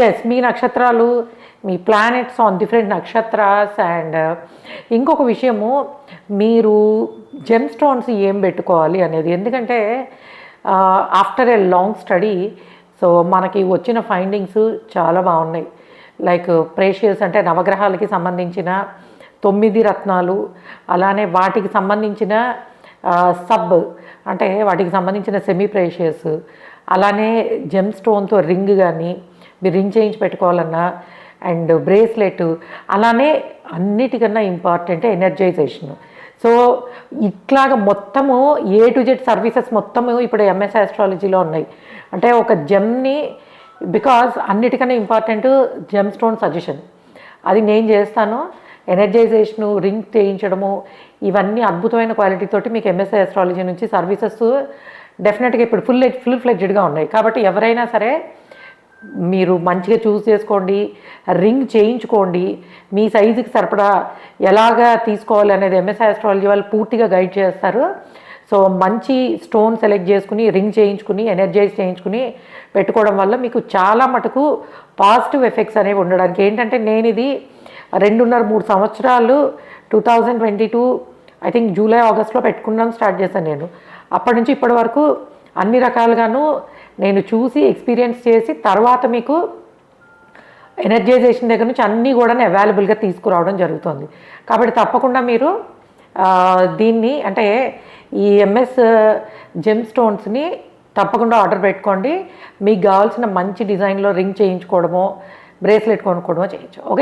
Yes మీ నక్షత్రాలు, మీ planets on different నక్షత్రాస్. And ఇంకొక విషయము, మీరు జెమ్ స్టోన్స్ ఏం పెట్టుకోవాలి అనేది. ఎందుకంటే after a long study so మనకి వచ్చిన ఫైండింగ్స్ చాలా బాగున్నాయి. లైక్ ప్రేషియస్ అంటే నవగ్రహాలకి సంబంధించిన 9 రత్నాలు, అలానే వాటికి సంబంధించిన సబ్ అంటే వాటికి సంబంధించిన సెమీ ప్రేషియస్, అలానే జెమ్ స్టోన్తో రింగ్ కానీ మీరు రింగ్ చేయించి పెట్టుకోవాలన్నా, అండ్ బ్రేస్లెట్, అలానే అన్నిటికన్నా ఇంపార్టెంట్ ఎనర్జైజేషన్. సో ఇట్లాగ మొత్తము A to Z సర్వీసెస్ మొత్తము ఇప్పుడు ఎంఎస్ ఆస్ట్రాలజీలో ఉన్నాయి. అంటే ఒక జెమ్ని, బికాజ్ అన్నిటికన్నా ఇంపార్టెంట్ జెమ్ స్టోన్ సజెషన్, అది నేను చేస్తాను. ఎనర్జైజేషను, రింగ్ చేయించడము, ఇవన్నీ అద్భుతమైన క్వాలిటీతోటి మీకు ఎంఎస్ ఆస్ట్రాలజీ నుంచి సర్వీసెస్ డెఫినెట్గా ఇప్పుడు ఫుల్ ఫ్లెడ్జ్డ్గా ఉన్నాయి. కాబట్టి ఎవరైనా సరే మీరు మంచిగా చూస్ చేసుకోండి, రింగ్ చేయించుకోండి. మీ సైజుకి సరిపడా ఎలాగా తీసుకోవాలి అనేది ఎంఎస్ ఆస్ట్రాలజీ వాళ్ళు పూర్తిగా గైడ్ చేస్తారు. సో మంచి స్టోన్ సెలెక్ట్ చేసుకుని, రింగ్ చేయించుకుని, ఎనర్జైజ్ చేయించుకుని పెట్టుకోవడం వల్ల మీకు చాలా మటుకు పాజిటివ్ ఎఫెక్ట్స్ అనేవి ఉండడానికి. ఏంటంటే నేను ఇది 2.5-3 సంవత్సరాలు 2022 ఐ థింక్ జూలై ఆగస్ట్లో పెట్టుకున్నాను, స్టార్ట్ చేశాను నేను. అప్పటి నుంచి ఇప్పటి వరకు అన్ని రకాలుగాను నేను చూసి ఎక్స్పీరియన్స్ చేసి తర్వాత మీకు ఎనర్జైజేషన్ దగ్గర నుంచి అన్నీ కూడా అవైలబుల్గా తీసుకురావడం జరుగుతుంది. కాబట్టి తప్పకుండా మీరు దీన్ని అంటే ఈ ఎంఎస్ జెమ్ స్టోన్స్ని తప్పకుండా ఆర్డర్ పెట్టుకోండి. మీకు కావాల్సిన మంచి డిజైన్లో రింగ్ చేయించుకోవడమో, బ్రేస్లెట్ కొనుక్కోవడమో చేయొచ్చు. ఓకే.